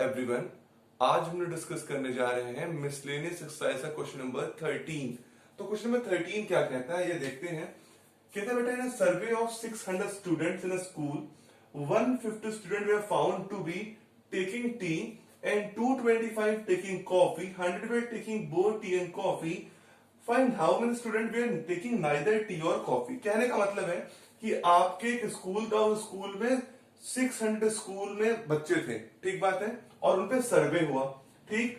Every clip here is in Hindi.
एवरीवन, आज हम लोग डिस्कस करने जा रहे हैं मिसलेनियस एक्सरसाइज का क्वेश्चन नंबर 13। तो क्वेश्चन नंबर 13 क्या कहता है ये देखते हैं। कहता है बेटा, in survey of 600 students in a school 150 student were found to be taking tea and 225 taking coffee, 100 were taking both tea and coffee. Find how many student were taking neither tea और कॉफी। कहने का मतलब है कि आपके एक स्कूल था, उस स्कूल में 600 स्कूल में बच्चे थे, ठीक बात है, और उनपे सर्वे हुआ। ठीक,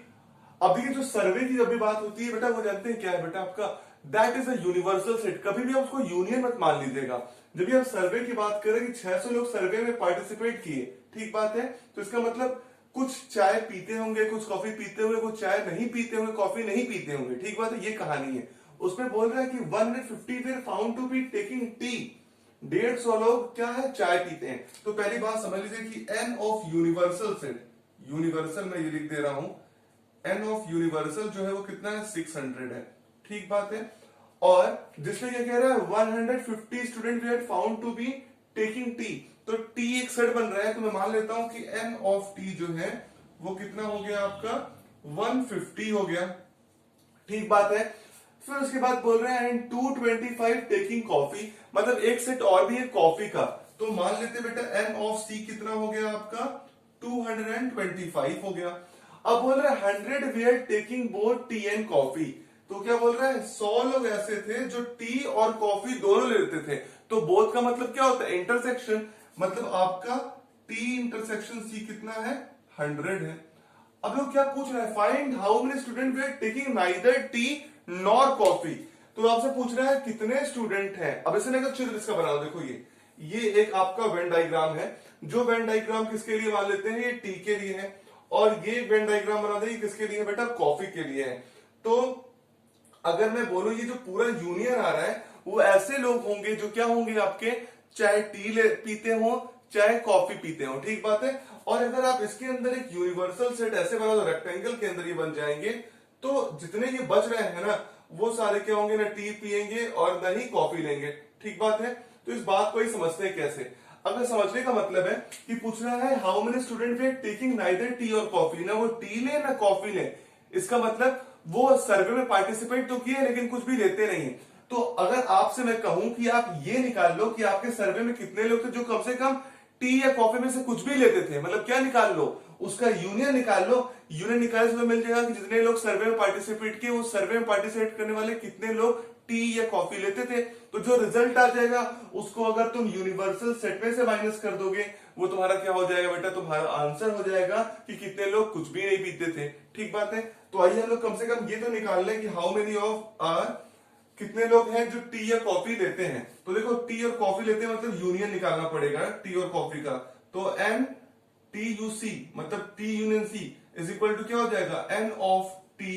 अब देखिए जो सर्वे की जब भी बात होती है बेटा, वो जानते हैं क्या है बेटा आपका, that is a universal set. कभी भी आप उसको यूनियन मत मान लीजिएगा। जब भी आप सर्वे की बात करें कि 600 लोग सर्वे में पार्टिसिपेट किए, ठीक बात है, तो इसका मतलब कुछ चाय पीते होंगे, कुछ कॉफी पीते होंगे, कुछ चाय नहीं पीते होंगे, कॉफी नहीं पीते होंगे, ठीक बात है, ये कहानी है। उसमें बोल रहा है कि 150 were found to be taking tea, 150 लोग क्या है, चाय पीते हैं। तो पहली बात समझ लीजिए कि n of universal set, universal में ये लिख दे रहा हूं, एन ऑफ यूनिवर्सल जो है वो कितना है, 600 है, ठीक बात है। और जिसमें क्या कह रहा है, 150 student we had found to be taking tea, तो टी एक सेट बन रहा है, तो मैं मान लेता हूं कि एन ऑफ टी जो है वो कितना हो गया आपका, 150 हो गया, ठीक बात है। फिर उसके बाद बोल रहे हैं 225 टेकिंग कॉफी, मतलब एक सेट और भी है कॉफी का, तो मान लेते बेटा एन ऑफ सी कितना हो गया आपका, 225 हो गया। अब बोल रहे हैं 100 we are taking both tea and coffee, तो क्या बोल रहा है, 100 लोग ऐसे थे जो टी और कॉफी दोनों लेते थे। तो बोथ का मतलब क्या होता है, इंटरसेक्शन, मतलब आपका टी इंटरसेक्शन सी कितना है, 100 है। अब लोग क्या पूछ रहा है, find how many student were taking neither T nor coffee. तो आपसे पूछ रहा है कितने स्टूडेंट हैं। अब इसे लेकर चित्र इसका बनाओ, देखो ये एक आपका वेन डायग्राम है। जो वेन डायग्राम किसके लिए मान लेते हैं, ये टी के लिए है, और ये वेन डायग्राम बना दे किसके लिए बेटा, कॉफी के लिए है। तो अगर मैं बोलूं ये जो पूरा यूनियन आ रहा है वो ऐसे लोग होंगे जो क्या होंगे आपके, चाहे टी पीते हो चाहे कॉफी पीते हो, ठीक बात है। और अगर आप इसके अंदर एक यूनिवर्सल सेट ऐसे बना दो, रेक्टेंगल के अंदर ये बन जाएंगे, तो जितने ये बच रहे हैं ना, वो सारे क्या होंगे, ना टी पियेंगे और ना ही कॉफी लेंगे, ठीक बात है। तो इस बात को ही समझते हैं कैसे। अगर समझने का मतलब है कि पूछ रहा है how many student were taking neither tea और कॉफी, ना वो टी ले ना कॉफी ले, इसका मतलब वो सर्वे में पार्टिसिपेट तो किए लेकिन कुछ भी लेते नहीं। तो अगर आपसे मैं कहूं कि आप ये निकाल लो कि आपके सर्वे में कितने लोग थे जो कम से कम टी या कॉफी में से कुछ भी लेते थे, मतलब क्या निकाल लो, उसका यूनियन निकाल लो। यूनियन निकालने से मिल जाएगा कि जितने लोग सर्वे में पार्टिसिपेट किए, वो सर्वे में पार्टिसिपेट करने वाले कितने लोग टी या कॉफी लेते थे। तो जो रिजल्ट आ जाएगा उसको अगर तुम यूनिवर्सल सेट में से माइनस कर दोगे, वो तुम्हारा क्या हो जाएगा बेटा, तुम्हारा आंसर हो जाएगा कि कितने लोग कुछ भी नहीं पीते थे, ठीक बात है। तो आइए हम लोग कम से कम ये तो निकाल लें कि हाउ मेनी ऑफ आर, कितने लोग हैं जो टी या कॉफी लेते हैं। तो देखो टी और कॉफी लेते हैं मतलब यूनियन निकालना पड़ेगा टी और कॉफी का। तो एन टी यू सी मतलब T union C is equal to क्या हो जाएगा, n of T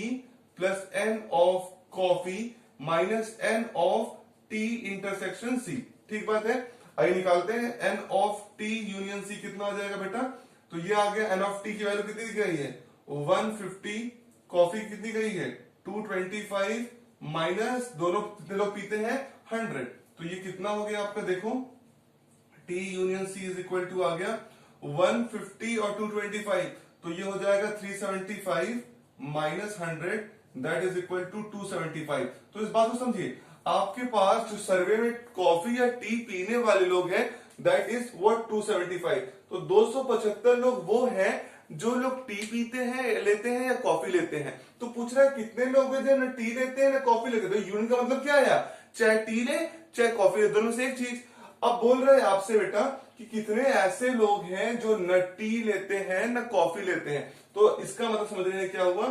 plus N of coffee minus N of T intersection C, ठीक बात है। आइए निकालते हैं, n of T union C कितना आ जाएगा बेटा, तो ये आ गया, एन ऑफ टी की वैल्यू कितनी दिख रही है, 150, कॉफी कितनी गई है, 225 माइनस दोनों कितने लोग पीते हैं, 100, तो ये कितना हो गया आपका, देखो T union C is equal to आ गया 150 और 225, तो ये हो जाएगा 375 minus 100 that is equal to 275। तो इस बात को समझिए, आपके पास जो सर्वे में कॉफी या टी पीने वाले लोग हैं दैट इज व्हाट 275, तो 275 लोग वो हैं जो लोग टी पीते हैं, लेते हैं या कॉफी लेते हैं। तो पूछ रहा है कितने लोग हैं जो ना टी लेते हैं ना कॉफी लेते हैं। तो यूनियन का मतलब क्या है, चाहे टी ले चाहे कॉफी ले, दोनों से एक चीज। अब बोल रहे हैं आपसे बेटा कि कितने ऐसे लोग हैं जो न टी लेते हैं न कॉफी लेते हैं। तो इसका मतलब समझ रहे हैं क्या हुआ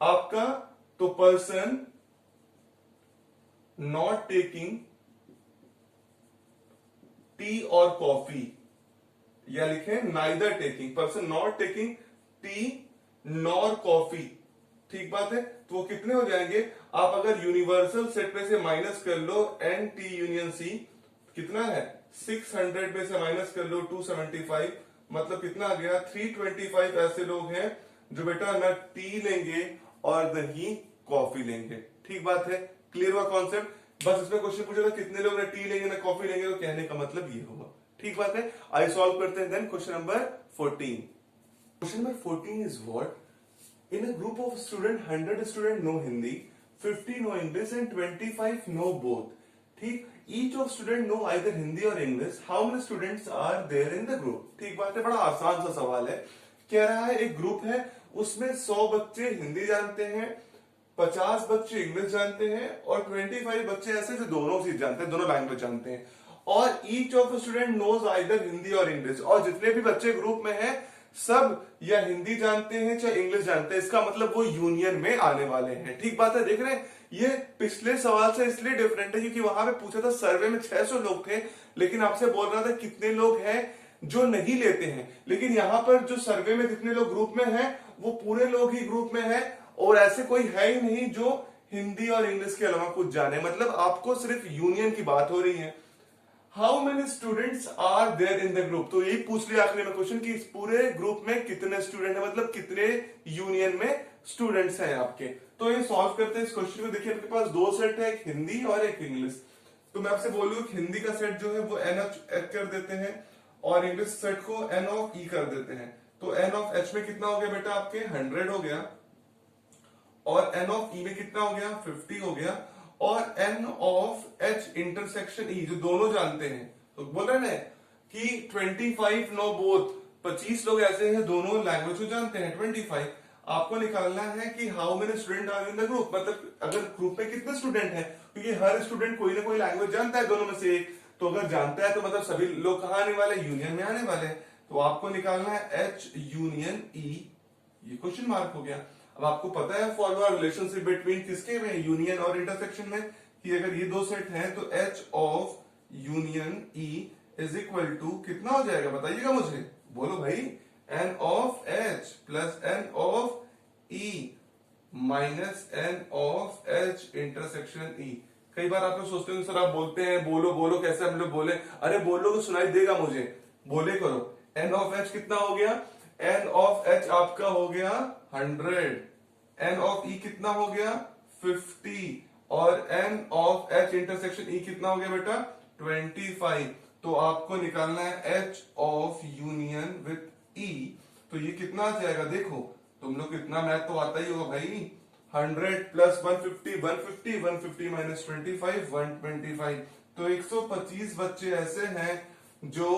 आपका, तो पर्सन नॉट टेकिंग टी और कॉफी, या लिखे neither taking, person not taking tea nor coffee, ठीक बात है। तो वो कितने हो जाएंगे, आप अगर यूनिवर्सल सेट में से माइनस कर लो एन टी यूनियन सी, कितना है 600 में से माइनस कर लो 275, मतलब कितना आ गया 325 ऐसे लोग हैं जो बेटा न टी लेंगे और न ही कॉफी लेंगे, ठीक बात है। क्लियर हुआ कॉन्सेप्ट। बस इसमें क्वेश्चन पूछा था कितने लोग न टी लेंगे न कॉफी लेंगे, तो कहने का मतलब ये होगा, ठीक बात है। आइए सॉल्व करते हैं then question number 14। Question number 14 is what? In a group of student, 100 student know Hindi, 50 know English and 25 know both. ठीक, each of student know either Hindi or English. How many students are there in the group? ठीक बात है, बड़ा आसान सा सवाल है। कह रहा है एक ग्रुप है, उसमें 100 बच्चे हिंदी जानते हैं, 50 बच्चे इंग्लिश जानते हैं और 25 बच्चे ऐसे जो दोनों चीज जानते हैं, दोनों लैंग्वेज जानते हैं। और each of student knows either Hindi और इंग्लिश, और जितने भी बच्चे ग्रुप में हैं सब या हिंदी जानते हैं चाहे इंग्लिश जानते हैं। इसका मतलब वो यूनियन में आने वाले हैं। ठीक बात है, देख रहे हैं ये पिछले सवाल से इसलिए डिफरेंट है क्योंकि वहां पे पूछा था सर्वे में 600 लोग थे, लेकिन आपसे बोल रहा था कितने लोग हैं जो नहीं लेते हैं। लेकिन यहाँ पर जो सर्वे में जितने लोग ग्रुप में हैं वो पूरे लोग ही ग्रुप में हैं और ऐसे कोई है ही नहीं जो हिंदी और इंग्लिश के अलावा कुछ जाने। मतलब आपको सिर्फ यूनियन की बात हो रही है। How many students are there in the group, तो यही पूछ लिया आखिरी में क्वेश्चन कि इस पूरे ग्रुप में कितने स्टूडेंट है, मतलब कितने यूनियन में स्टूडेंट्स हैं आपके। तो ये सॉल्व करते हैं इस क्वेश्चन को। देखिए आपके पास दो सेट है, एक हिंदी और एक इंग्लिश। तो मैं आपसे बोलूं हिंदी का सेट जो है वो एन ऑफ एच कर देते हैं और इंग्लिश सेट को एन ऑफ ई कर देते हैं। तो एन ऑफ एच में कितना हो गया बेटा आपके 100 हो गया और एन ऑफ ई में कितना हो गया 50 हो गया और n of H intersection E जो दोनों जानते हैं। तो बोल रहे हैं कि 25 नो बोथ, 25 लोग ऐसे हैं दोनों लैंग्वेज को जानते हैं। 25 आपको निकालना है कि how many student are in the group, मतलब अगर ग्रुप में कितने स्टूडेंट हैं, क्योंकि हर स्टूडेंट कोई ना कोई लैंग्वेज जानता है दोनों में से एक। तो अगर जानता है तो मतलब सभी लोग कहाँ आने वाले, यूनियन में आने वाले। तो आपको निकालना है एच यूनियन ई, ये क्वेश्चन मार्क हो गया। अब आपको पता है फॉलो रिलेशनशिप बिटवीन किसके में, यूनियन और इंटरसेक्शन में, कि अगर ये दो सेट हैं तो H of union E is equal to कितना हो जाएगा बताइएगा मुझे, बोलो भाई, n of H plus N of E minus N of H intersection E. कई बार आप लोग सोचते हैं सर आप बोलते हैं बोलो बोलो कैसे हम लोग बोले, अरे बोलो तो सुनाई देगा मुझे, बोले करो। एन ऑफ एच कितना हो गया, एन ऑफ एच आपका हो गया 100, एन ऑफ ई कितना हो गया 50 और n of H intersection E कितना हो गया बेटा 25। तो आपको निकालना है H of union with E. तो ये कितना आ जाएगा, देखो तुम लोग कितना मैथ तो आता ही होगा भाई, 100 प्लस 150 150 150 माइनस 25 125। तो 125 बच्चे ऐसे हैं जो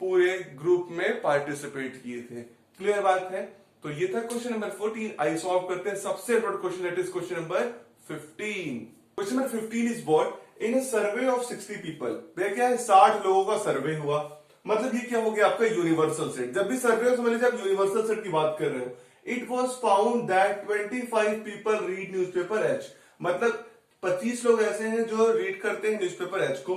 पूरे ग्रुप में पार्टिसिपेट किए थे। क्लियर बात है। तो ये था क्वेश्चन नंबर 14। आई सॉल्व करते हैं सबसे important question, that is question number 15। Question number 15 is what, in a survey of 60 people, क्या है 60 लोगों का सर्वे हुआ। मतलब ये क्या हो गया आपका यूनिवर्सल सेट। जब भी सर्वे हो समझ लीजिए आप यूनिवर्सल सेट की बात कर रहे हो। It was found that 25 people read newspaper H, मतलब 25 लोग ऐसे हैं जो रीड करते हैं न्यूज़पेपर एच को,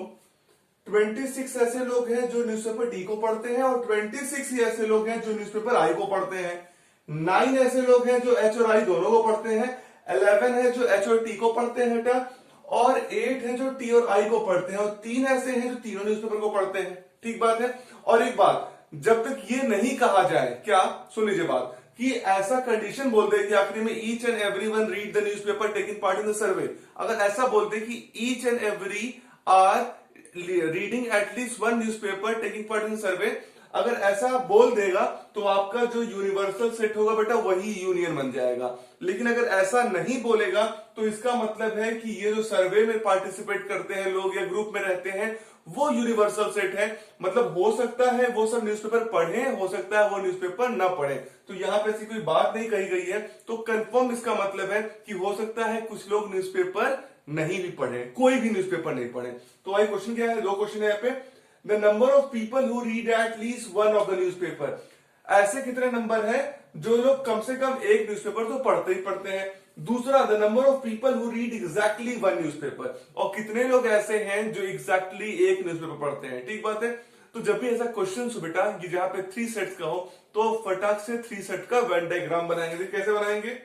26 ऐसे लोग हैं जो न्यूज़पेपर डी को पढ़ते हैं और 26 ही ऐसे लोग हैं जो न्यूज़पेपर आई को पढ़ते हैं, 9 ऐसे लोग हैं जो एच और आई दोनों को पढ़ते हैं, 11 है जो एच और टी को पढ़ते हैं बेटा, और 8 है जो टी और आई को पढ़ते हैं, और 3 ऐसे हैं जो तीनों न्यूज़पेपर को पढ़ते हैं। ठीक बात है। और एक बात, जब तक ये नहीं कहा जाए, क्या सुन लीजिए बात, कि ऐसा कंडीशन बोल दे कि आखिरी में each and everyone read the newspaper taking part in the survey, अगर ऐसा बोल दे कि each and every are reading at least one newspaper taking part in survey, अगर ऐसा बोल देगा तो आपका जो यूनिवर्सल सेट होगा बेटा वही यूनियन बन जाएगा। लेकिन अगर ऐसा नहीं बोलेगा तो इसका मतलब है कि ये जो सर्वे में पार्टिसिपेट करते हैं लोग या ग्रुप में रहते हैं वो यूनिवर्सल सेट है। मतलब हो सकता है वो सब न्यूज़पेपर पढ़े, हो सकता है वो न्यूज़पेपर ना पढ़े। तो यहां पे ऐसी कोई बात नहीं कही गई है, तो कंफर्म इसका मतलब है कि हो सकता है कुछ लोग न्यूज़पेपर नहीं भी पढ़े, कोई भी न्यूज़पेपर नहीं पढ़े। तो आई क्वेश्चन क्या है, दो क्वेश्चन है यहाँ पे। The number of people who read at least one of the newspaper, ऐसे कितने नंबर है जो लोग कम से कम एक न्यूज़पेपर तो पढ़ते ही पढ़ते हैं। दूसरा, the number of people who read exactly one newspaper, और कितने लोग ऐसे हैं जो एग्जैक्टली एक न्यूज़पेपर पढ़ते हैं। ठीक बात है। तो जब भी ऐसा क्वेश्चन हो बेटा कि जहां पे 3 सेट्स का हो तो फटाक से 3 सेट का वेन डायग्राम बनाएंगे। कैसे बनाएंगे,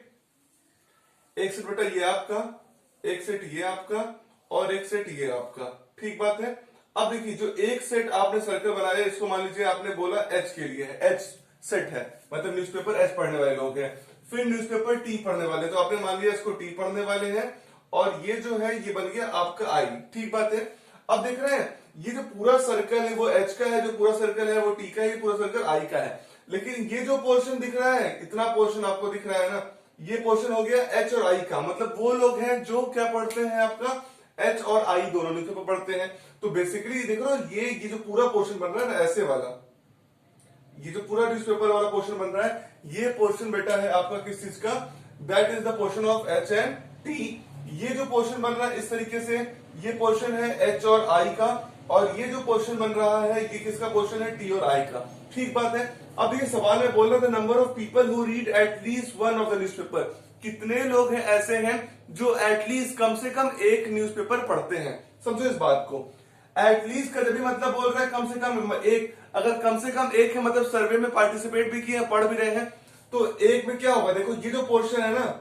एक सेट बेटा ये आपका, एक सेट ये आपका और एक सेट ये आपका। ठीक बात है। अब देखिए जो एक सेट आपने सर्कल बनाया इसको मान लीजिए आपने बोला एच के लिए है, एच सेट है, मतलब न्यूज़पेपर एच पढ़ने वाले लोग हैं। फिर न्यूज़पेपर टी पढ़ने वाले, तो आपने मान लिया इसको टी पढ़ने वाले हैं, और ये जो है ये बन गया आपका आई। ठीक बात है। अब देख रहे हैं ये जो पूरा सर्कल है वो एच का है, जो पूरा सर्कल है वो टी का है, ये पूरा सर्कल आई का है। लेकिन ये जो पोर्शन दिख रहा है, इतना पोर्शन आपको दिख रहा है ना, ये पोर्शन हो गया एच और आई का। मतलब वो लोग हैं जो क्या पढ़ते हैं, आपका एच और आई दोनों न्यूज़पेपर पढ़ते हैं। तो बेसिकली देखो ये जो पूरा पोर्शन बन रहा है ना ऐसे वाला, ये जो पूरा न्यूज़पेपर वाला पोर्शन बन रहा है, ये पोर्शन बेटा है आपका किस चीज का, that is the portion of H and T. ये जो पोर्शन बन रहा है इस तरीके से, ये पोर्शन है एच और आई का, और ये जो पोर्शन बन रहा है ये किसका पोर्शन है, टी और आई का। ठीक बात है। अब देखिए सवाल में बोल रहा था number of people who read at least one of the newspaper, कितने लोग हैं ऐसे हैं जो एटलीस्ट कम से कम एक न्यूज़पेपर पढ़ते हैं। समझो इस बात को, एटलीस्ट का जब भी मतलब बोल रहा है कम से कम एक, अगर कम से कम एक है मतलब सर्वे में पार्टिसिपेट भी किए, पढ़ भी रहे हैं, तो एक में क्या होगा, देखो ये जो पोर्शन है ना,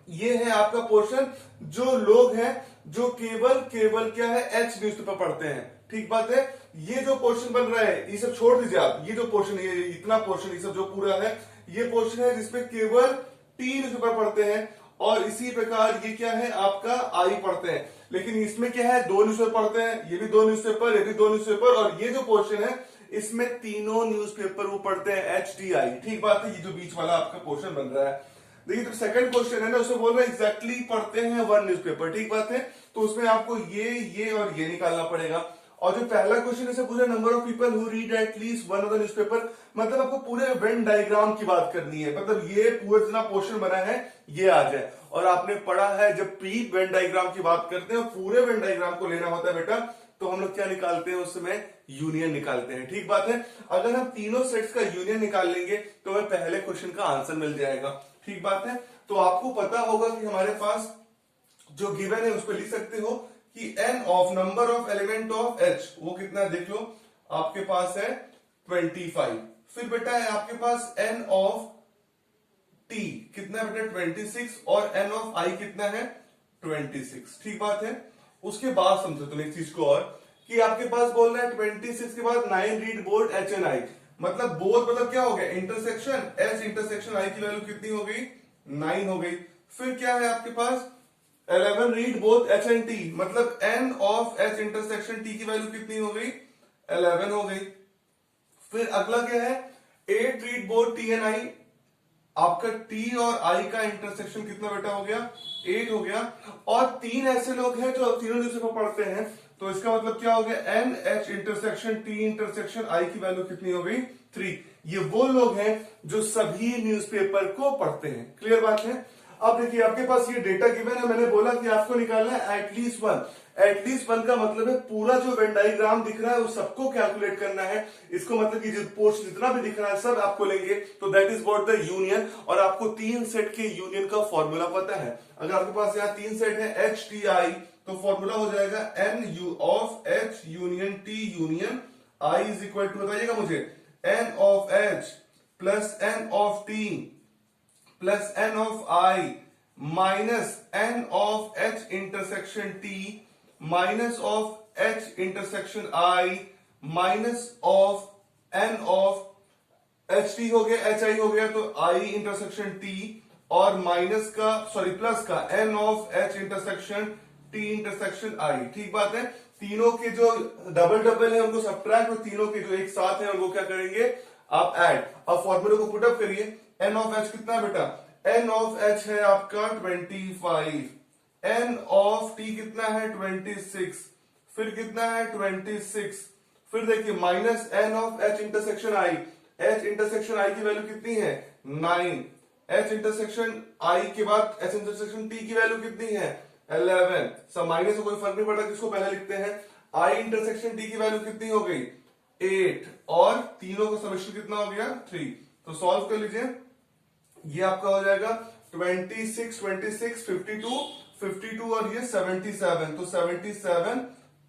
ये है आपका पोर्शन जो लोग हैं जो केवल केवल क्या है, एच न्यूज़पेपर पढ़ते हैं। ठीक बात है। ये जो पोर्शन बन रहा है ये सब छोड़ दीजिए आप, ये जो पोर्शन, ये इतना पोर्शन, ये सब जो पूरा है, ये पोर्शन है जिसपे केवल टी न्यूज़पेपर पढ़ते हैं, और इसी प्रकार ये क्या है आपका आई पढ़ते हैं। लेकिन इसमें क्या है, दो न्यूज़पेपर पढ़ते हैं, ये भी दो न्यूज़पेपर, ये भी दो न्यूज़पेपर, और ये जो पोर्शन है इसमें तीनों न्यूज़पेपर वो पढ़ते हैं, एच टी आई। ठीक बात है। ये जो बीच वाला आपका पोर्शन बन रहा है, देखिए तो सेकंड क्वेश्चन है ना, उसमें बोल रहा है एग्जैक्टली पढ़ते हैं वन न्यूज़पेपर। ठीक बात है। तो उसमें आपको ये और ये निकालना पड़ेगा। और जो पहला क्वेश्चन है पूछा number of people who read at least one of the newspaper, मतलब आपको पूरे वेन डायग्राम की बात करनी है, मतलब ये पूरा जितना पोर्शन बना है ये आ जाए। और आपने पढ़ा है जब प्री वेन डायग्राम की बात करते हैं, पूरे वेन डायग्राम को लेना होता है बेटा, तो हम लोग क्या निकालते हैं उसमें, यूनियन निकालते हैं। ठीक बात है। अगर हम तीनों सेट्स का यूनियन निकाल लेंगे तो हमें पहले क्वेश्चन का आंसर मिल जाएगा। ठीक बात है। तो आपको पता होगा कि हमारे पास जो गिवन है उसको लिख सकते हो कि n of number of element of h, वो कितना है देख लो, आपके पास है 25। फिर बेटा है आपके पास n ऑफ t कितना है बेटा 26, और n ऑफ i कितना है 26। ठीक बात है। उसके बाद समझो तुम एक चीज को और, कि आपके पास बोल रहा है 26 के बाद 9 read both h and i, मतलब बोथ मतलब क्या हो गया, इंटरसेक्शन h इंटरसेक्शन i की वैल्यू कितनी हो गई, 9 हो गई। फिर क्या है आपके पास 11 read both h and t, मतलब n of h intersection t की वैल्यू कितनी हो गई, 11 हो गई। फिर अगला क्या है 8 read both t and i, आपका t और i का इंटरसेक्शन कितना बेटा हो गया, 8 हो गया। और तीन ऐसे लोग हैं जो तीनों न्यूज़पेपर पढ़ते हैं, तो इसका मतलब क्या हो गया, n h intersection t intersection i की वैल्यू कितनी हो गई, 3। ये वो लोग हैं जो सभी न्यूज़पेपर को पढ़ते हैं। क्लियर बात है। अब देखिए आपके पास ये डेटा गिवन है, मैंने बोला कि आपको निकालना है एटलीस्ट वन। एटलीस्ट वन का मतलब है पूरा जो वेन डायग्राम दिख रहा है वो सबको कैलकुलेट करना है। इसको मतलब कि जो पोर्शन जितना भी दिख रहा है सब आपको लेंगे, तो that is what the union. और आपको तीन सेट के यूनियन का फॉर्मूला पता है। अगर आपके पास यहाँ तीन सेट है एच टी आई, तो फॉर्मूला हो जाएगा N U of H union T union I is equal to, बताइएगा मुझे, N of H plus N of T plus N of I minus N of H intersection T minus of H intersection I minus of N of H T हो गया, एच आई हो गया, तो आई इंटरसेक्शन टी, और माइनस का सॉरी प्लस का N of H intersection T intersection I. ठीक बात है। तीनों के जो डबल डबल है उनको सब्ट्रैक्ट, और तीनों के जो एक साथ है उनको क्या करेंगे आप ऐड। अब फॉर्मूले को पुटअप करिए। एन ऑफ एच कितना है बेटा, एन ऑफ एच है आपका 25, एन ऑफ टी कितना है 26, फिर कितना है 26, फिर देखिए minus N of H intersection I, H intersection I की वैल्यू कितनी है 9, एच इंटरसेक्शन आई के बाद एच इंटरसेक्शन टी की वैल्यू कितनी है 11। सब माइनस से कोई फर्क नहीं पड़ता किसको पहले लिखते हैं। आई इंटरसेक्शन टी की वैल्यू कितनी हो गई 8, और तीनों का समेशन कितना हो गया 3। तो सॉल्व कर लीजिए, ये आपका हो जाएगा 26, 26, 52, 52 और ये 77, तो 77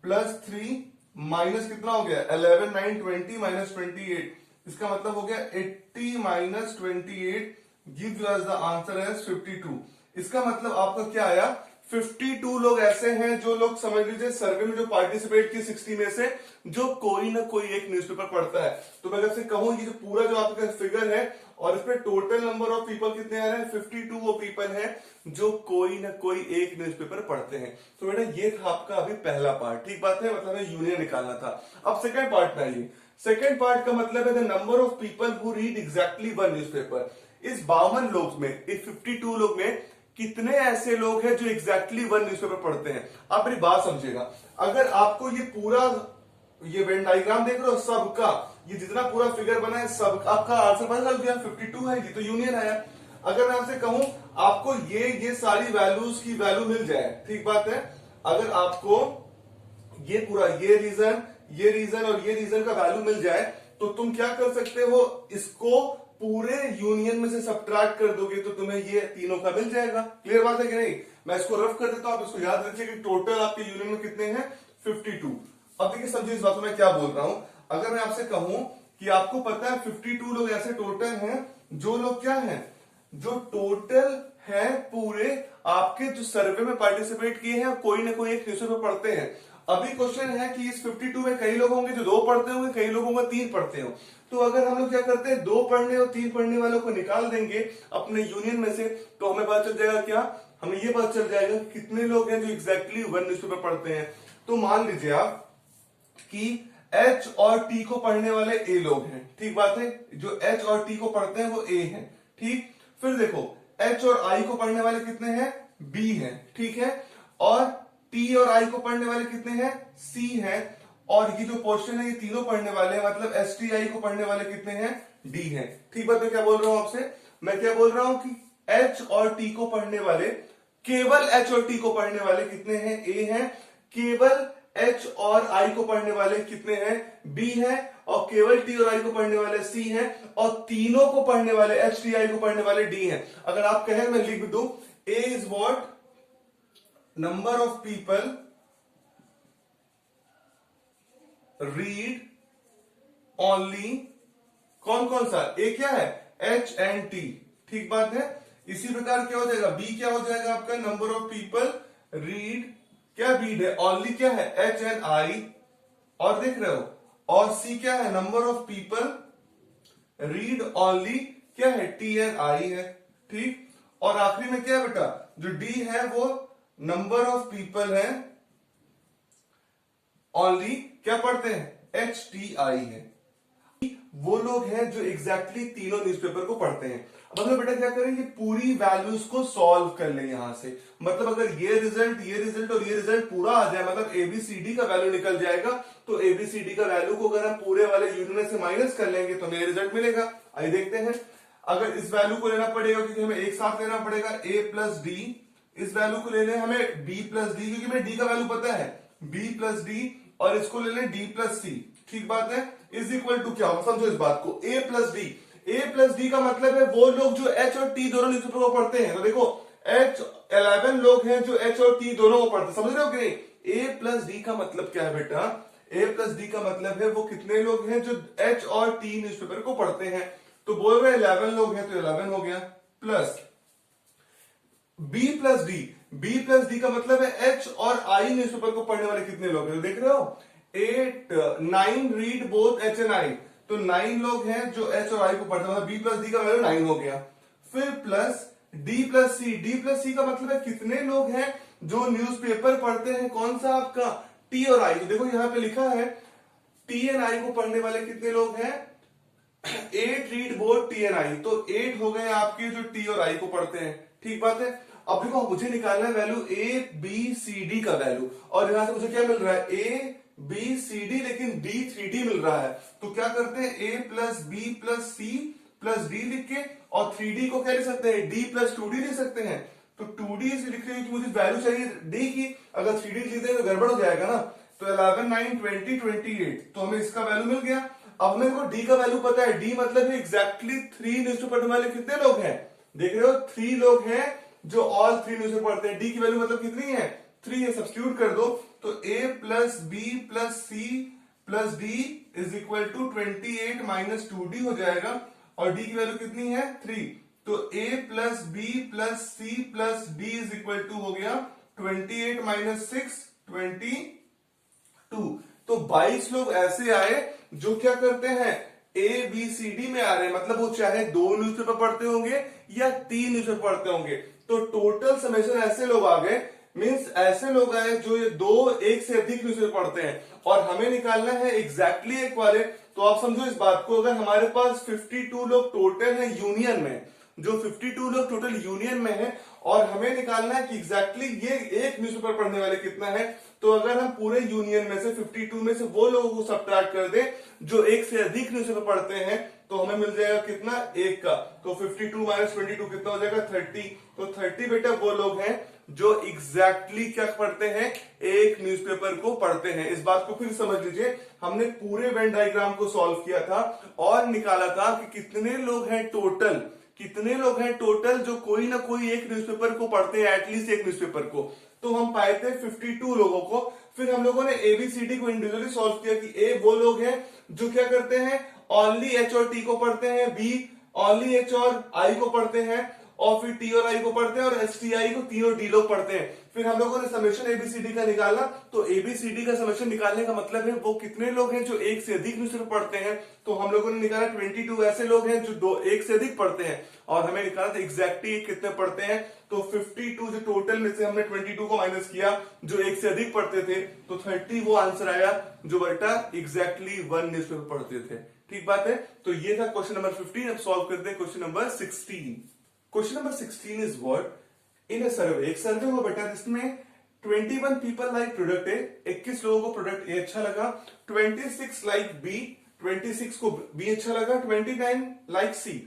प्लस 3 माइनस कितना हो गया 11, 9, 20 माइनस 28, इसका मतलब हो गया 80 minus 28 gives us the answer as 52। इसका मतलब आपका क्या आया, 52 लोग ऐसे हैं जो लोग समझ लीजिए सर्वे में जो पार्टिसिपेट किए 60 में से, जो कोई ना कोई एक न्यूज़पेपर पढ़ता है। तो मैं अगर से कहूं ये जो पूरा जो आपका फिगर है और इस पे टोटल नंबर ऑफ पीपल कितने आ रहे हैं 52 वो पीपल है जो कोई ना कोई एक न्यूज़पेपर पढ़ते हैं। तो बेटा ये था आपका अभी पहला पार्ट। ठीक बात है, मतलब यूनियन निकालना था। अब सेकंड पार्ट में आइए। सेकेंड पार्ट का मतलब है the number of people who read exactly one newspaper. इस 52 लोग में, इस 52 लोग में कितने ऐसे लोग हैं जो एग्जैक्टली वन न्यूज़पेपर पढ़ते हैं। आप मेरी बात समझिएगा, अगर आपको ये पूरा ये वेन डायग्राम देख रहे हो सबका, ये जितना पूरा फिगर बना है सब आपका आंसर पता चल गया, 52 है, ये तो यूनियन आया। अगर मैं आपसे कहूं आपको ये सारी वैल्यूज की वैल्यू मिल जाए, ठीक बात है, अगर आपको ये पूरा ये रीजन और ये रीजन का वैल्यू मिल जाए तो तुम क्या कर सकते हो, इसको पूरे यूनियन में से सब्ट्रैक्ट कर दोगे तो तुम्हें ये तीनों का मिल जाएगा। क्लियर बात है कि नहीं? मैं इसको रफ कर देता हूं, आप इसको याद रखिए कि टोटल आपके यूनियन में कितने हैं, 52। अब देखिए समझिए इस बात में मैं क्या बोल रहा हूं। अगर मैं आपसे कहूं कि आपको पता है 52 लोग ऐसे टोटल हैं जो लोग क्या हैं, जो टोटल है पूरे आपके जो सर्वे में पार्टिसिपेट किए हैं, कोई ना कोई एक न्यूज़पेपर पढ़ते हैं। अभी क्वेश्चन है कि इस 52 में कई लोग होंगे जो 2 पढ़ते होंगे, कई लोग होंगे 3 पढ़ते हो। तो अगर हम लोग क्या करते हैं, 2 पढ़ने और 3 पढ़ने वालों को निकाल देंगे अपने यूनियन में से, तो हमें पता चल जाएगा क्या, हमें ये पता चल जाएगा कितने लोग हैं जो एग्जैक्टली वन न्यूज़पेपर पढ़ते हैं। तो मान लीजिए आप कि H और T को पढ़ने वाले A लोग हैं, ठीक बात है, जो H और T को पढ़ते हैं वो A हैं, ठीक। फिर देखो H और I को पढ़ने वाले कितने हैं, B हैं, ठीक है, और T और I को पढ़ने वाले कितने हैं, C हैं, और ये जो पोर्शन है ये तीनों पढ़ने वाले हैं, मतलब STI को पढ़ने वाले कितने हैं, D हैं, ठीक बात है। क्या बोल रहा हूं आपसे, मैं क्या बोल रहा हूं कि H और T को पढ़ने वाले, केवल H और T को पढ़ने वाले कितने हैं, A हैं, केवल H और I को पढ़ने वाले कितने हैं, B हैं, और केवल T और I को पढ़ने वाले C हैं, और तीनों को पढ़ने वाले H T I को पढ़ने वाले D हैं। अगर आप कहें मैं लिख दूं A is what, number of people read only, कौन कौन सा, A क्या है, H एंड T, ठीक बात है। इसी प्रकार क्या हो जाएगा, B क्या हो जाएगा आपका, नंबर ऑफ पीपल रीड, क्या रीड है, ओनली क्या है, H एंड I, और देख रहे हो, और C क्या है, number of people read only क्या है, T एंड I है, ठीक। और आखिरी में क्या है बेटा, जो D है वो नंबर ऑफ पीपल है ओनली क्या पढ़ते हैं, HTI है। वो लोग हैं जो एग्जैक्टली तीनों न्यूज़पेपर को पढ़ते हैं। अब हम लोग बेटा क्या करेंगे, पूरी वैल्यूज को सॉल्व कर ले यहां से, मतलब अगर ये रिजल्ट और ये रिजल्ट पूरा आ जाए, मतलब ABCD का वैल्यू निकल जाएगा, तो ABCD का वैल्यू को अगर हम पूरे वाले यूनियन से माइनस कर लेंगे तो हमें रिजल्ट मिलेगा। आइए देखते हैं। अगर इस वैल्यू को लेना पड़ेगा क्योंकि हमें एक साथ लेना पड़ेगा A प्लस डी, इस वैल्यू को ले लें हमें B प्लस डी, क्योंकि हमें D का वैल्यू पता है B प्लस डी, और इसको ले लें D प्लस सी, ठीक बात है, इज इक्वल टू क्या होगा, समझो इस बात को, A plus D. A plus D का मतलब है वो लोग जो H और T दोनों न्यूज़पेपर को पढ़ते हैं। तो देखो H 11 लोग हैं जो H और T दोनों को पढ़ते हैं, समझ रहे हो कि नहीं। A प्लस डी का मतलब क्या है बेटा, A प्लस डी का मतलब है वो कितने लोग हैं जो H और T न्यूज़पेपर को पढ़ते हैं। तो बोल रहे 11 लोग हैं, तो 11 हो गया, plus B plus D, B plus D का मतलब है H और I न्यूज़पेपर को पढ़ने वाले कितने लोग हैं, देख रहे हो, 9 read both H and I, तो 9 लोग हैं जो H और I को पढ़ते हैं, B प्लस डी का वैल्यू 9 हो गया। फिर प्लस D प्लस सी, D प्लस सी का मतलब है कितने लोग हैं जो न्यूज़पेपर पढ़ते हैं, कौन सा आपका, T और I। तो देखो यहां पे लिखा है T एंड I को पढ़ने वाले कितने लोग हैं, 8 read both T and I, तो 8 हो गए आपके जो T और I को पढ़ते हैं, ठीक बात है। अब देखो मुझे निकालना है value A B C D का वैल्यू, और यहां से मुझे क्या मिल रहा है, A B C D, लेकिन D 3D मिल रहा है। तो क्या करते हैं, A plus B plus C plus D लिख के, और 3D को क्या लिख सकते हैं, D प्लस 2D लिख सकते हैं। तो 2D से लिख रहे हैं कि मुझे वैल्यू चाहिए D की, अगर 3D लिख दें तो गड़बड़ हो जाएगा ना। तो 11 9 20 28, तो हमें इसका वैल्यू मिल गया। अब मेरे को D का वैल्यू पता है, D मतलब है एग्जैक्टली 3 न्यूज़पेपर वाले कितने लोग हैं, देख रहे हो 3 लोग हैं जो ऑल 3 न्यूज़पेपर पढ़ते हैं। D की वैल्यू मतलब कितनी है, 3 है, सब्स्टिट्यूट कर दो, तो A plus B plus C plus D is equal to 28 minus 2D हो जाएगा, और D की वैल्यू कितनी है, 3, तो A plus B plus C plus D is equal to हो गया 28 माइनस 6 22। तो 22 लोग ऐसे आए जो क्या करते हैं, ABCD में आ रहे हैं, मतलब वो चाहे 2 न्यूज़पेपर पढ़ते होंगे या 3 न्यूज़पेपर पढ़ते होंगे। तो टोटल समेशन ऐसे लोग आ गए, मींस ऐसे लोग आए जो ये 2 एक से अधिक न्यूज़पेपर पढ़ते हैं, और हमें निकालना है एग्जैक्टली एक वाले। तो आप समझो इस बात को, अगर हमारे पास 52 लोग टोटल है यूनियन में, जो 52 लोग टोटल यूनियन में है, और हमें निकालना है कि एग्जैक्टली ये एक न्यूज़पेपर पढ़ने वाले कितना है, तो अगर हम पूरे यूनियन में से 52 में से वो लोगों को सब्ट्रैक्ट कर दें जो एक से अधिक न्यूज़पेपर पढ़ते हैं, तो हमें मिल जाएगा कितना, एक का। तो 52 माइनस 22 कितना हो जाएगा, 30। तो 30 बेटा वो लोग हैं जो एग्जैक्टली क्या पढ़ते हैं, एक न्यूज़पेपर को पढ़ते हैं। इस बात को फिर समझ लीजिए, हमने पूरे वेन डायग्राम को सॉल्व किया था और निकाला था कि कितने लोग हैं टोटल, कितने लोग हैं टोटल जो कोई ना कोई एक न्यूज़पेपर को पढ़ते हैं, एटलीस्ट एक न्यूज़पेपर को। तो हम पाए थे 52 लोगों को। फिर हम लोगों ने एबीसीडी को इंडिविजुअली सॉल्व किया कि ए वो लोग हैं जो क्या करते हैं, ओनली एच और टी को पढ़ते हैं, बी ओनली एच और आई को पढ़ते हैं, और फिर टी और आई को पढ़ते हैं, और एस टी आई को तीनों डी लोग पढ़ते हैं। फिर हम लोगों ने समेशन एबीसीडी का निकाला। तो एबीसीडी का समेशन निकालने का मतलब है वो कितने लोग हैं जो एक से अधिक न्यूज़पेपर पढ़ते हैं। तो हम लोगों ने निकाला 22 ऐसे लोग हैं जो एक से अधिक पढ़ते हैं, और हमें निकाला था एग्जैक्टली कितने पढ़ते हैं। तो 52 जो टोटल में से हमने 22 को माइनस किया जो एक से अधिक पढ़ते थे, तो 30 वो आंसर आया जो बेटा एग्जैक्टली 1 न्यूज़पेपर पढ़ते थे। ठीक बात है। तो ये था क्वेश्चन नंबर 15। अब सॉल्व करते हैं question number 16। Question number 16 is what, in a survey, एक सर्वे हो बेटा जिसमें 21 पीपल लाइक प्रोडक्ट ए, 21 लोगों को प्रोडक्ट ए अच्छा लगा, 26 लाइक बी, 26 को बी अच्छा लगा, 29 लाइक सी।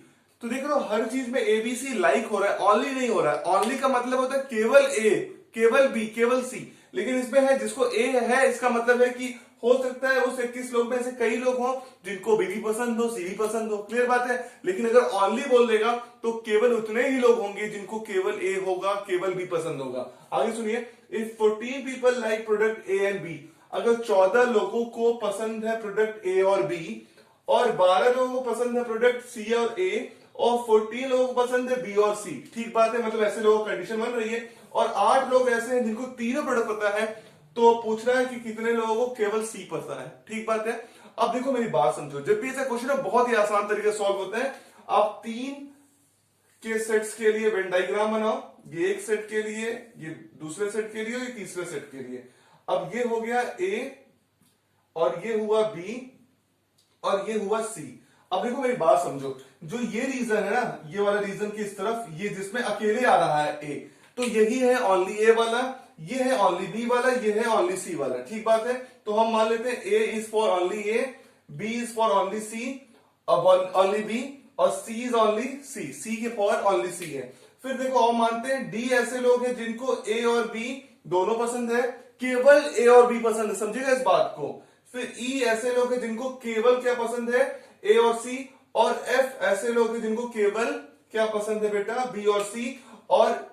तो देख लो हर चीज में ए बी सी लाइक हो रहा है, ऑनली नहीं हो रहा है। ऑनली का मतलब होता है केवल ए, केवल बी, केवल सी। लेकिन इसमें है जिसको ए है, इसका मतलब है कि हो सकता है उस 21 लोग में से कई लोग हों जिनको बी भी पसंद हो, सी भी पसंद हो, क्लियर बात है। लेकिन अगर ऑनली बोल देगा तो केवल उतने ही लोग होंगे जिनको केवल ए होगा, केवल बी पसंद होगा। आगे सुनिए, if 14 people like product A and B, अगर 14 लोगों को पसंद है प्रोडक्ट ए और बी, और 12 लोगों को पसंद है प्रोडक्ट सी और ए, और 14 लोगों को पसंद है बी और सी, ठीक बात है, मतलब ऐसे लोगों की कंडीशन बन रही है। और 8 लोग ऐसे हैं जिनको तीनों प्रोडक्ट पता है, तो पूछ रहा है कि कितने लोगों को केवल सी पता है, ठीक बात है। अब देखो मेरी बात समझो, जब भी ऐसा क्वेश्चन है बहुत ही आसान तरीके से सॉल्व होता है। आप 3 के सेट्स के लिए वेन डायग्राम बनाओ, ये एक सेट के लिए, ये दूसरे सेट के लिए, और ये तीसरे सेट के लिए। अब ये हो गया ए, और ये हुआ बी, और ये हुआ सी। अब देखो मेरी बात समझो, जो ये रीजन है ना, ये वाला रीजन की इस तरफ, ये जिसमें अकेले आ रहा है ए, तो यही है ओनली ए वाला, ये है ओनली बी वाला, ये है ओनली सी वाला, ठीक बात है। तो हम मान लेते हैं A is for only A, B is for only C, only B, और सी इज ओनली सी, सी के फॉर ओनली सी है। फिर देखो हम मानते हैं डी ऐसे लोग हैं जिनको ए और बी दोनों पसंद है, केवल ए और बी पसंद है, समझिएगा इस बात को। फिर ई ऐसे लोग हैं जिनको केवल क्या पसंद है, ए और सी, और एफ ऐसे लोग हैं जिनको केवल क्या पसंद है बेटा, बी और सी, और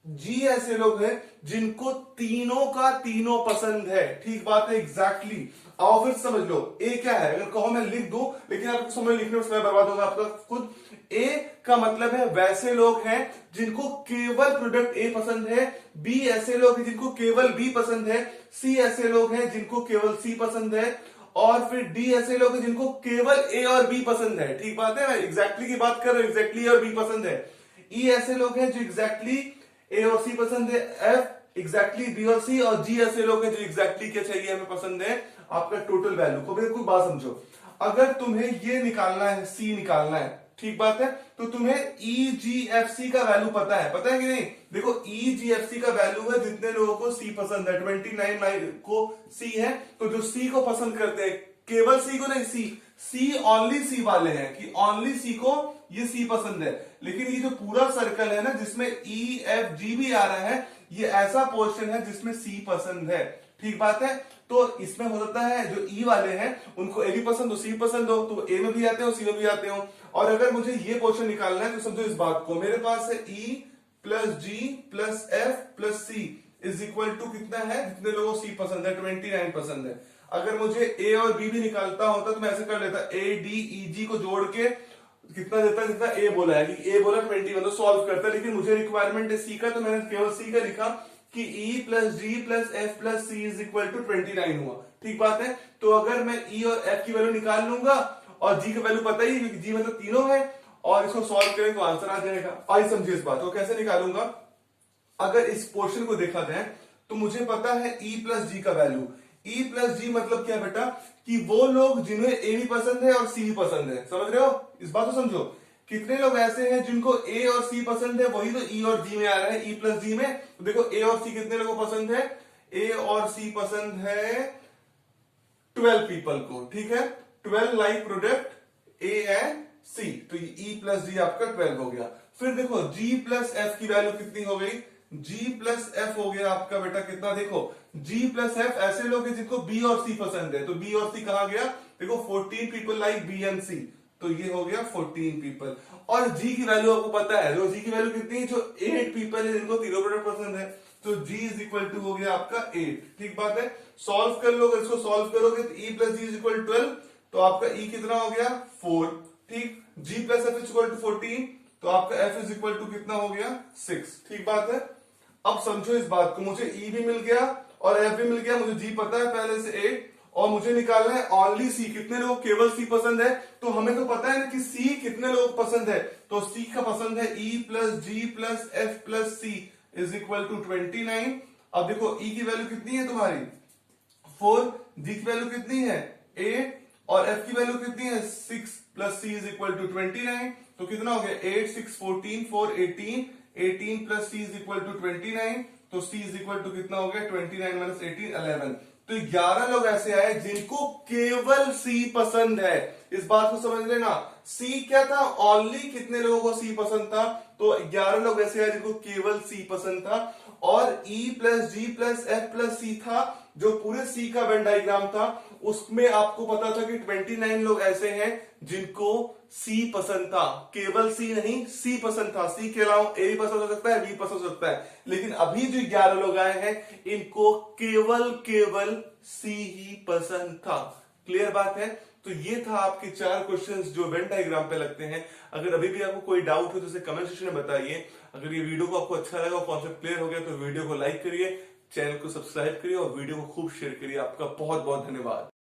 जी ऐसे लोग हैं जिनको तीनों का तीनों पसंद है, ठीक बात है, एग्जैक्टली। आओ फिर समझ लो ए क्या है, अगर कहो मैं लिख दूं, लेकिन आपको समय लिखने में समय बर्बाद होगा आपका खुद। ए का मतलब है वैसे लोग हैं जिनको केवल प्रोडक्ट ए पसंद है, बी ऐसे लोग हैं जिनको केवल बी पसंद है, सी ऐसे लोग हैं जिनको केवल सी पसंद है, और फिर डी ऐसे लोग हैं जिनको केवल ए और बी पसंद है, ठीक बात है, मैं एग्जैक्टली की बात कर रहा हूं, एग्जैक्टली और बी पसंद है। ई ऐसे लोग हैं जो एग्जैक्टली ए और सी पसंद है, एफ एग्जैक्टली बी और सी, और जी ऐसे लोग हैं जो एग्जैक्टली क्या चाहिए हमें पसंद है, आपका टोटल वैल्यू को। कोई बात समझो, अगर तुम्हें ये निकालना है, सी निकालना है, ठीक बात है, तो तुम्हें ई जी एफ सी का वैल्यू पता है कि नहीं। देखो ई जी एफ सी का वैल्यू है जितने लोगों को सी पसंद है, 29 को सी है, तो जो सी को पसंद करते हैं, केवल सी को नहीं, सी ओनली सी वाले हैं कि ओनली सी को ये सी पसंद है। लेकिन ये जो पूरा सर्कल है ना जिसमें ई एफ जी भी आ रहा है, ये ऐसा पोर्शन है जिसमें सी पसंद है, ठीक बात है। तो इसमें हो सकता है जो ई वाले हैं उनको ए भी पसंद हो, सी पसंद हो, तो ए में भी आते हो, सी में भी आते हो। और अगर मुझे ये पोर्शन निकालना है तो समझो इस बात को, मेरे पास है E plus G plus F plus C is equal to कितना है, जितने लोगों को सी पसंद है, 29 पसंद है। अगर मुझे ए और बी भी निकालता होता तो मैं ऐसे कर लेता, ए डी ई जी को जोड़ के कितना देता है, जितना ए बोला है, कि ए बोला 21 तो सॉल्व करता है। लेकिन मुझे रिक्वायरमेंट है सी का, तो मैंने केवल सी का लिखा कि E plus G plus F plus C is equal to 29 हुआ, ठीक बात है। तो अगर मैं ई और एफ की वैल्यू निकाल लूंगा, और जी का वैल्यू पता ही क्योंकि जी मतलब तीनों है, और इसको सॉल्व करें तो आंसर आ जाएगा। आइए समझिए इस बात को कैसे निकालूंगा। अगर इस पोर्शन को देखा जाए तो मुझे पता है ई प्लस जी का वैल्यू, ई प्लस जी मतलब क्या बेटा कि वो लोग जिन्हें ए भी पसंद है और सी भी पसंद है, समझ रहे हो, इस बात को समझो। कितने लोग ऐसे हैं जिनको ए और सी पसंद है, वही तो ई और जी में आ रहा है, ई प्लस जी में। तो देखो ए और सी कितने लोगों को पसंद है, ए और सी पसंद है 12 पीपल को, ठीक है, 12 लाइक प्रोडक्ट ए एंड सी, तो ये ई प्लस जी आपका 12 हो गया। फिर देखो जी प्लस एफ की वैल्यू कितनी हो गई, जी प्लस एफ हो गया आपका बेटा कितना, देखो जी प्लस एफ ऐसे लोग हैं जिनको बी और सी पसंद है, तो बी और सी कहा गया, देखो 14 पीपल लाइक बी एंड सी, तो ये हो गया 14 पीपल। और जी की वैल्यू आपको पता है, जो जी की वैल्यू कितनी है, जो 8 पीपल है जिनको तीनों प्रोडक्ट पसंद है, तो g इज इक्वल टू हो गया आपका 8, ठीक बात है। सॉल्व कर लोगे, इसको सॉल्व करोगे तो e plus G is equal 12, तो आपका e कितना हो गया 4, ठीक, g plus F is equal to 14, तो आपका f इज इक्वल टू कितना हो गया 6, ठीक बात है। अब समझो इस बात को, मुझे e भी मिल गया और f भी मिल गया, मुझे g पता है पहले से 8, और मुझे निकालना है ओनली सी, कितने लोग केवल सी पसंद है, तो हमें तो पता है ना कि सी कितने लोग पसंद है, तो सी का पसंद है e plus G plus F plus C is equal to 29। अब देखो e की वैल्यू कितनी है तुम्हारी 4, g की वैल्यू कितनी है 8, और f की वैल्यू कितनी है 6 plus c is equal to 29, तो कितना हो गया 8 6 14 4 18, 18 plus c is equal to 29, तो c इज इक्वल टू कितना हो गया 29 माइनस 18 11। तो 11 लोग ऐसे आए जिनको केवल सी पसंद है, इस बात को समझ लेना। सी क्या था, ओनली कितने लोगों को सी पसंद था, तो 11 लोग ऐसे आए जिनको केवल सी पसंद था। और E plus G plus F plus सी था, जो पूरे सी का वेन डायग्राम था, उसमें आपको पता था कि 29 लोग ऐसे हैं जिनको सी पसंद था, केवल सी नहीं, सी पसंद था, सी के अलावा ए भी पसंद हो सकता है, बी पसंद हो सकता है, लेकिन अभी जो 11 लोग आए हैं इनको केवल सी ही पसंद था। क्लियर बात है। तो ये था आपके 4 क्वेश्चंस जो वेन डायग्राम पे लगते हैं। अगर अभी भी आपको कोई डाउट हो तो उसे कमेंट सेक्शन में बताइए। अगर ये वीडियो को आपको अच्छा लगा, कॉन्सेप्ट क्लियर हो गया, तो वीडियो को लाइक करिए, चैनल को सब्सक्राइब करिए और वीडियो को खूब शेयर करिए। आपका बहुत बहुत धन्यवाद।